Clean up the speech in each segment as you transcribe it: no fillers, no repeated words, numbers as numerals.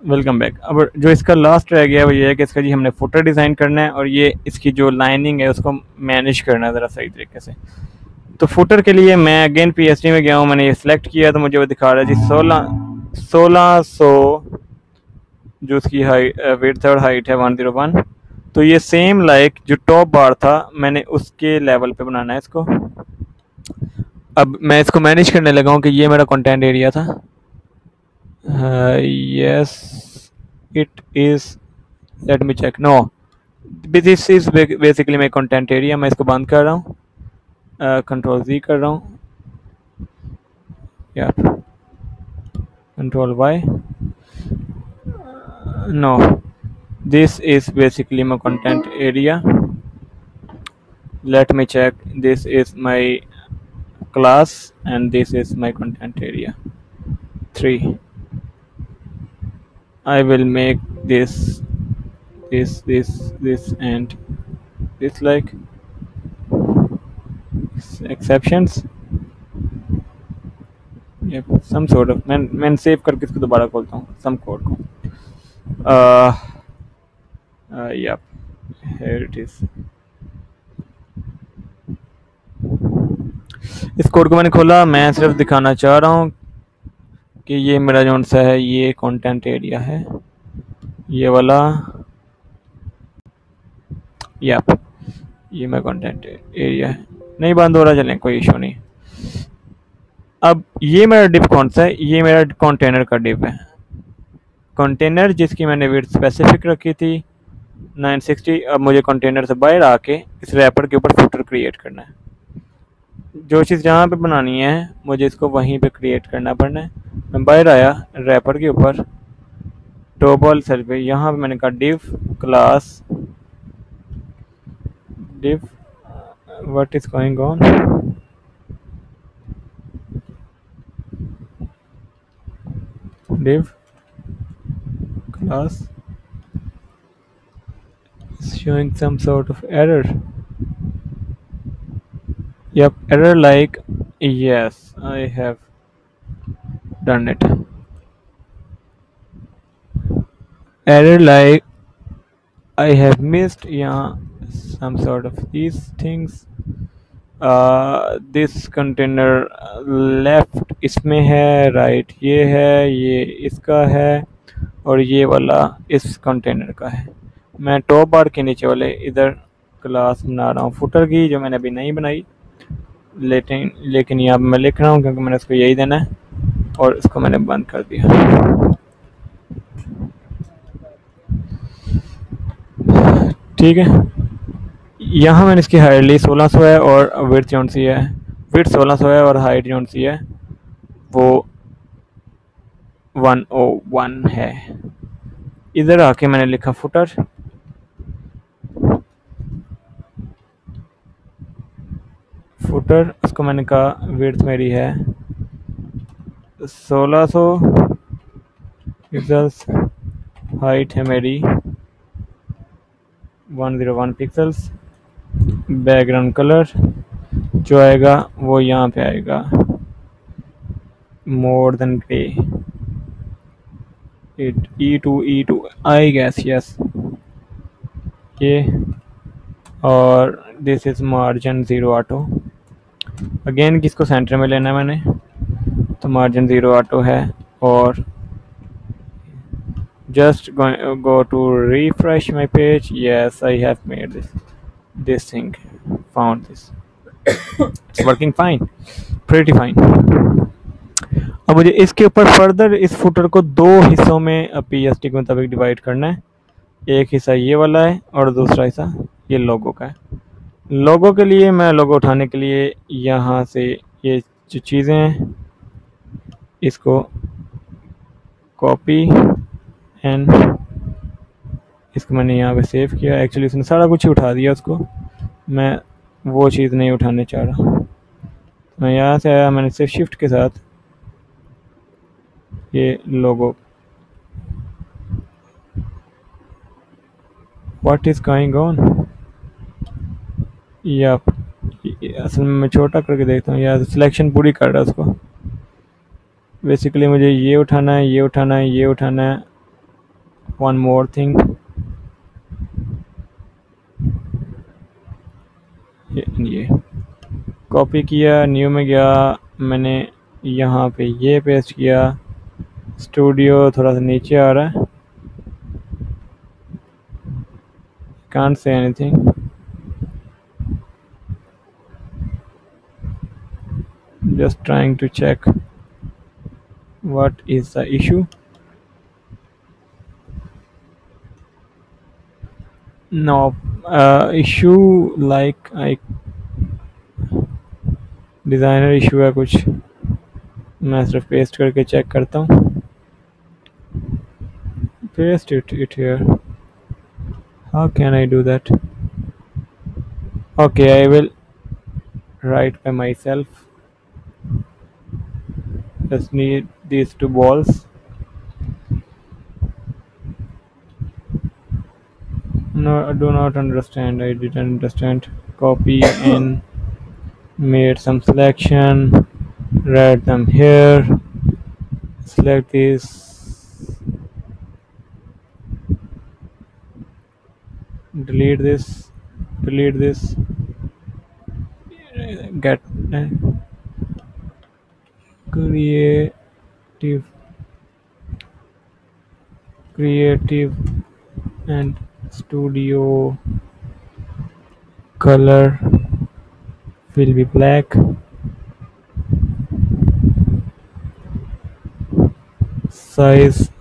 Welcome back. अब जो इसका लास्ट रह गया है वो ये है कि इसका जी हमने फुटर डिज़ाइन करना है और ये इसकी जो लाइनिंग है उसको मैनेज करना है ज़रा सही तरीके से। तो फुटर के लिए मैं अगेन पीएसडी में गया हूँ, मैंने ये सिलेक्ट किया तो मुझे वो दिखा रहा है जी 1600 जो उसकी हाइट विड्थ और हाइट है 101। तो ये सेम लाइक जो टॉप बार था मैंने उसके लेवल पे बनाना है इसको। अब मैं इसको मैनेज करने लगा हूँ कि ये मेरा कंटेंट एरिया था। Yes it is, let me check, no this is basically my content area. मैं इसको बंद कर रहा हूँ, कंट्रोल Z कर रहा हूँ या कंट्रोल Y। नो, this is basically my content area. Let me check, this is my class and this is my content area 3. I will make this and this like exceptions. Yep, some sort of, मैं save करके इसको दोबारा खोलता हूँ some code को। yep, here it is। इस code को मैंने खोला, मैं सिर्फ दिखाना चाह रहा हूँ कि ये मेरा जो सा है ये कंटेंट एरिया है, ये वाला, यप ये मेरा कंटेंट एरिया है। नहीं बंद हो रहा, चलें कोई इशू नहीं। अब ये मेरा डिव कौन सा है, ये मेरा कंटेनर का डिव है। कंटेनर जिसकी मैंने विड्थ स्पेसिफिक रखी थी 960। अब मुझे कंटेनर से बाहर आके इस रैपर के ऊपर फुटर क्रिएट करना है। जो चीज़ जहाँ पे बनानी है मुझे इसको वहीं पे क्रिएट करना पड़ना है। मैं बाहर आया रैपर के ऊपर, टॉप वाली साइड पे, यहाँ पे मैंने कहा div class div, what is going on, div class is showing some sort of error. Yep, error like, yes, I have done it. Error like I have missed, yeah, some sort of these things. This container left इसमें है, right ये है, ये इसका है और ये वाला इस कंटेनर का है। मैं टॉप बार के नीचे वाले इधर क्लास बना रहा हूँ फुटर की, जो मैंने अभी नहीं बनाई, लेकिन यहाँ मैं लिख रहा हूँ क्योंकि मैंने इसको यही देना है और इसको मैंने बंद कर दिया। ठीक है, यहाँ मैंने इसकी हाइट ली 1600 है और विड्थ जौन सी है, विड्थ 1600 है और हाइट जौन सी है वो 101 है। इधर आके मैंने लिखा फुटर, फुटर उसको मैंने कहा विड्थ मेरी है 1600 पिक्सल्स, हाइट है मेरी 101 पिक्सल्स। बैकग्राउंड कलर जो आएगा वो यहाँ पे आएगा मोर देन ग्रे, E2 आई गैस, यस ये, और this is margin 0 auto. Again किसको सेंटर में लेना है मैंने, तो मार्जिन 0 ऑटो है और just go to refresh my page, yes I have made this thing, found this, it's working fine, pretty fine। अब मुझे इसके ऊपर फर्दर इस फुटर को दो हिस्सों में पीएसटी के मुताबिक डिवाइड करना है। एक हिस्सा ये वाला है और दूसरा हिस्सा ये लोगो का है। लोगो के लिए मैं लोगो उठाने के लिए यहाँ से ये जो चीज़ें हैं इसको कॉपी एंड इसको मैंने यहाँ पे सेव किया। एक्चुअली उसने सारा कुछ ही उठा दिया, उसको मैं वो चीज़ नहीं उठाने चाह रहा। मैं यहाँ से आया, मैंने सिर्फ शिफ्ट के साथ ये लोगो, व्हाट इज़ गोइंग ऑन, या असल में मैं छोटा करके देखता हूँ, या सिलेक्शन पूरी कर रहा है उसको। बेसिकली मुझे ये उठाना है, ये उठाना है, ये उठाना है one more thing, ये कॉपी किया, न्यू में गया, मैंने यहाँ पे ये पेस्ट किया, स्टूडियो थोड़ा सा नीचे आ रहा है, can't say anything. Just trying to check what is the issue. No issue like I designer issue है कुछ, मैं सिर्फ पेस्ट करके चेक करता हूँ. Paste it here. How can I do that? Okay, I will write by myself. Just need these two balls. No, I do not understand. I didn't understand. Copy and made some selection. Write them here. Select this. Delete this. Delete this. Get creative and studio color will be black, size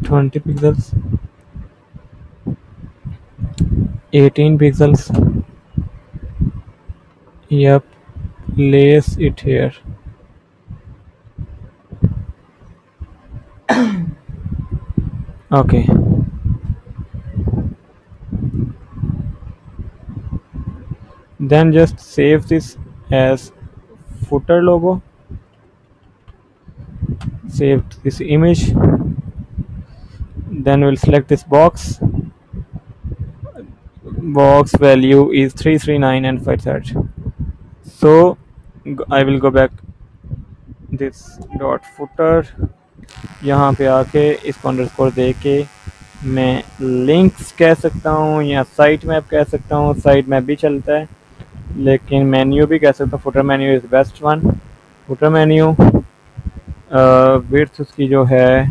20 pixels, 18 pixels. Yep, place it here. Okay, then just save this as footer logo. Save this image, then we'll select this box. Box value is 339 and 5 so I will go back this dot footer, यहाँ पे आके इसको underscore दे के मैं links कह सकता हूँ या साइट मैप कह सकता हूँ. साइट मैप भी चलता है लेकिन मेन्यू भी कह सकता हूँ. Footer menu is best one. Footer menu width उसकी जो है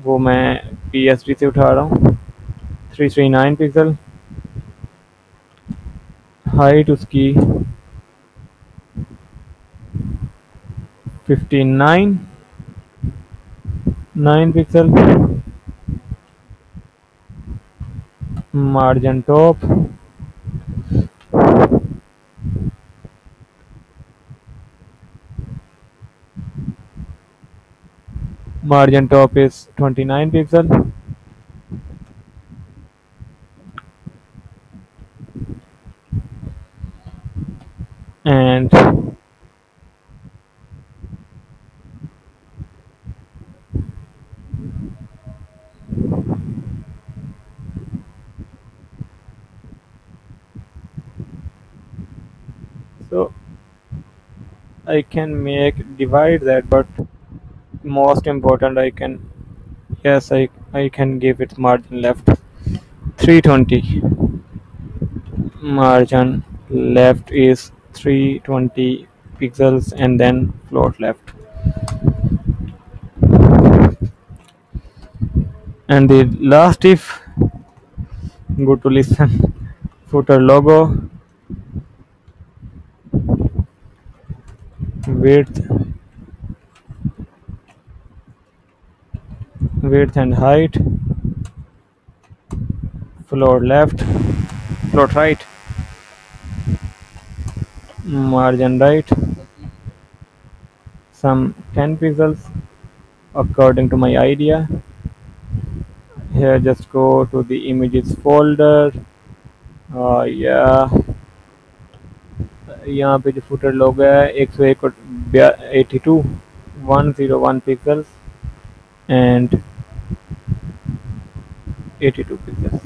वो मैं PSD से उठा रहा हूँ, 339 पिक्सल. हाइट उसकी 59 pixel. Margin top is 29 pixel. And so I can divide that, but most important I can give it margin left 320. Margin left is 320 pixels and then float left. And the last if, go to listen, footer logo, width and height, float left, float right, margin right, some 10 pixels according to my idea. Here just go to the images folder. Yeah, यहाँ पे जो footer logo है 101 pixels and 82 pixels.